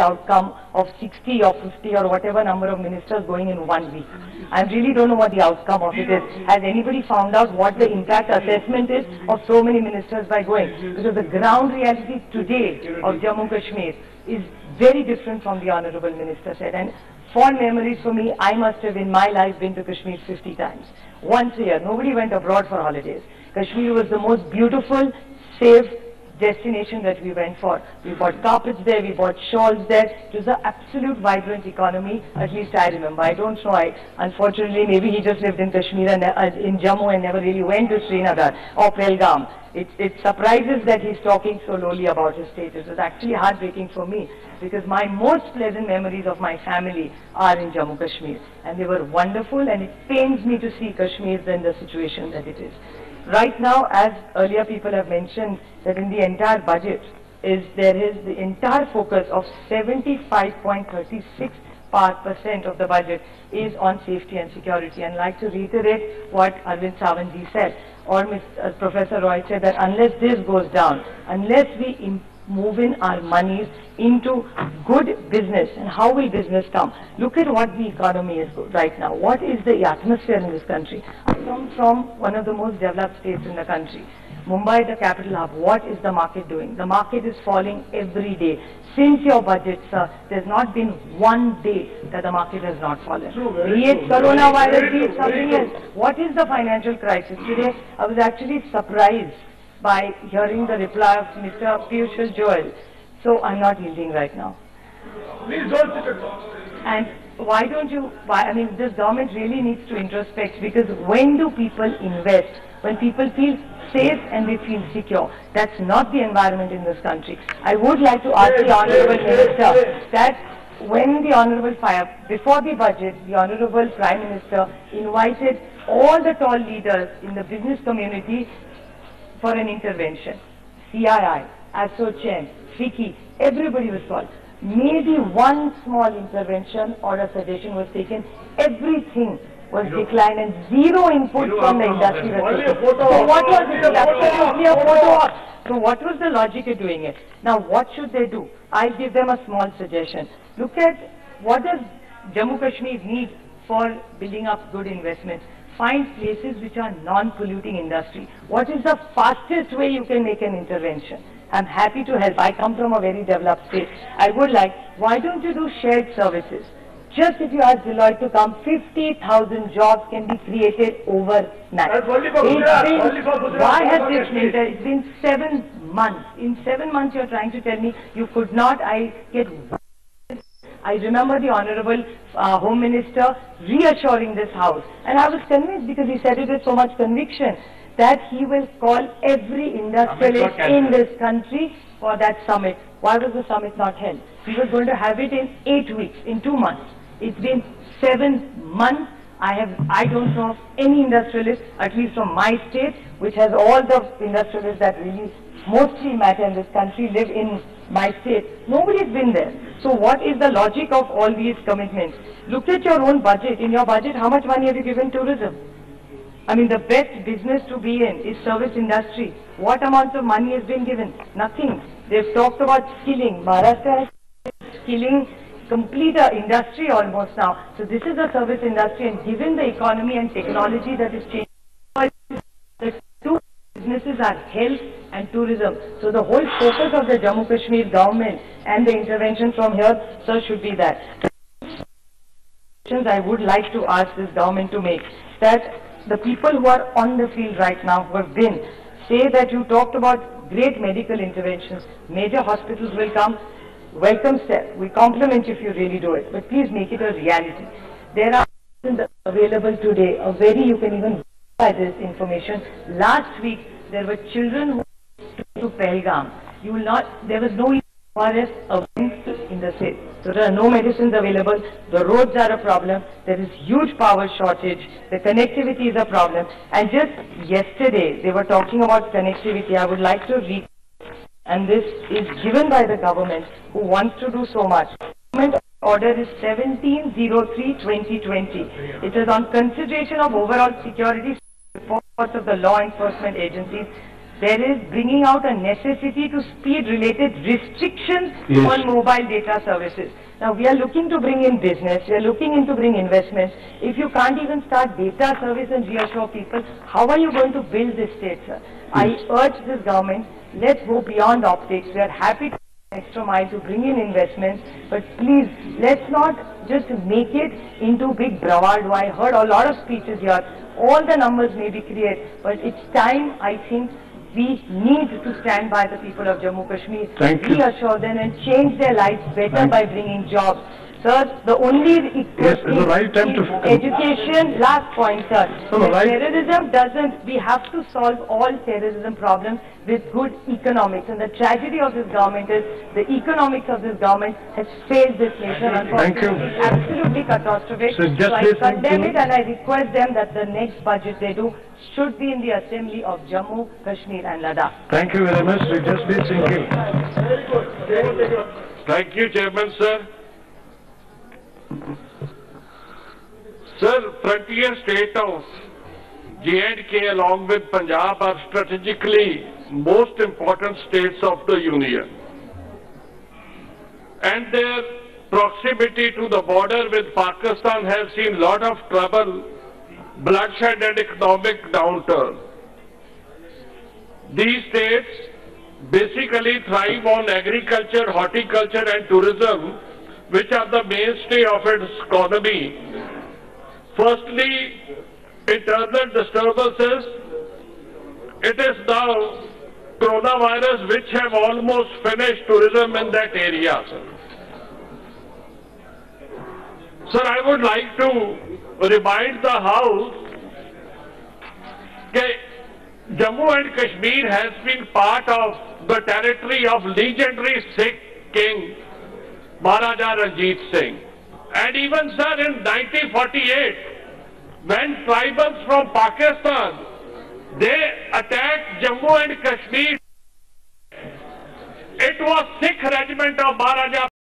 outcome of 60 or 50 or whatever number of ministers going in 1 week. I really don't know what the outcome of it is. Has anybody found out what the impact assessment is of so many ministers by going? Because the ground reality today of Jammu Kashmir is very different from the Honorable Minister said. And fond memories for me, I must have in my life been to Kashmir 50 times. Once a year, nobody went abroad for holidays. Kashmir was the most beautiful, safe destination that we went for. We bought carpets there, we bought shawls there. It was an absolute vibrant economy, at least I remember. I don't know, unfortunately, maybe he just lived in Kashmir and in Jammu and never really went to Srinagar or Pelgam. It surprises that he's talking so lowly about his state. It was actually heartbreaking for me because my most pleasant memories of my family are in Jammu Kashmir, and they were wonderful, and it pains me to see Kashmir in the situation that it is. Right now, as earlier people have mentioned, that in the entire budget there is the entire focus of 75.36% of the budget is on safety and security. And I'd like to reiterate what Arvind Sawantji said, or Professor Roy said, that unless this goes down, unless we move in our monies into good business, and how will business come? Look at what the economy is right now. What is the atmosphere in this country? I come from one of the most developed states in the country. Mumbai, the capital hub. What is the market doing? The market is falling every day. Since your budget, sir, there's not been one day that the market has not fallen. Be it coronavirus, be it something else. What is the financial crisis? Today, I was actually surprised by hearing the reply of Mr. Piyush Goyal. So I'm not yielding right now. Please don't sit. And why don't you, I mean, this government really needs to introspect, because when do people invest? When people feel safe and they feel secure. That's not the environment in this country. I would like to ask the Honorable Minister that when the Honorable before the budget, the Honorable Prime Minister invited all the tall leaders in the business community for an intervention. CII, ASSOCHAM, FICCI, everybody was called. Maybe one small intervention or a suggestion was taken. Everything was declined and zero input from the industry. So what was it? Absolutely a photo op. So what was the logic of doing it? Now what should they do? I'll give them a small suggestion. Look at what does Jammu Kashmir need for building up good investments. Find places which are non-polluting industry. What is the fastest way you can make an intervention? I'm happy to help. I come from a very developed state. I would like, why don't you do shared services? Just if you ask Deloitte to come, 50,000 jobs can be created overnight. Why has this been there? It's been 7 months. In 7 months you're trying to tell me you could not, I remember the Honorable Home Minister reassuring this House, and I was convinced, because he said it with so much conviction, that he will call every industrialist in this country for that summit. Why was the summit not held? He was going to have it in 8 weeks, in 2 months. It's been 7 months. I don't know of any industrialist, at least from my state, which has all the industrialists that really mostly matter in this country, live in my state. Nobody's been there. So what is the logic of all these commitments? Look at your own budget. In your budget, how much money have you given tourism? I mean, the best business to be in is service industry. What amount of money has been given? Nothing. They've talked about skilling. Maharashtra is skilling complete industry almost now. So this is a service industry, and given the economy and technology that is changing, the two businesses are health and tourism. So the whole focus of the Jammu Kashmir government and the intervention from here, sir, should be that. I would like to ask this government to make that the people who are on the field right now, who have been, say that you talked about great medical interventions, major hospitals will come, welcome step, we compliment if you really do it, but please make it a reality. There are available today, you can even buy this information. Last week, there were children who went to Pelgam. There was no forest in the state. So there are no medicines available, the roads are a problem, there is huge power shortage, the connectivity is a problem. And just yesterday, they were talking about connectivity. I would like to read, and this is given by the government who wants to do so much. Government order is 1703/2020. It is on consideration of overall security reports of the law enforcement agencies. there is bringing out a necessity to speed-related restrictions Yes. on mobile data services. Now, we are looking to bring in business, we are looking into bring investments. If you can't even start data service and reassure people, how are you going to build this state, sir? I urge this government, let's go beyond optics. We are happy to extra mile to bring in investments, but please, let's not just make it into big bravado. I heard a lot of speeches here. All the numbers may be created, but it's time, I think, we need to stand by the people of Jammu Kashmir, Thank you. reassure them and change their lives better by bringing jobs. Sir, the only Yes, it's the right time to... education, last point, sir. No, right. Terrorism doesn't, we have to solve all terrorism problems with good economics. And the tragedy of this government is the economics of this government has failed this nation. Thank you. Unfortunately, it's absolutely catastrophic. So just I listening condemn to- it and I request them that the next budget they do should be in the assembly of Jammu, Kashmir and Ladakh. Thank you very much. We just be thinking. Thank you, Chairman, sir. Sir, frontier state of J&K along with Punjab are strategically most important states of the Union. And their proximity to the border with Pakistan has seen lot of trouble, bloodshed and economic downturn. These states basically thrive on agriculture, horticulture and tourism, which are the mainstay of its economy. Firstly, internal disturbances. It is now coronavirus which have almost finished tourism in that area. Sir, I would like to remind the House that Jammu and Kashmir has been part of the territory of legendary Sikh king Maharaja Ranjit Singh. And even, sir, in 1948, when tribals from Pakistan, they attacked Jammu and Kashmir, it was Sikh regiment of Maharaja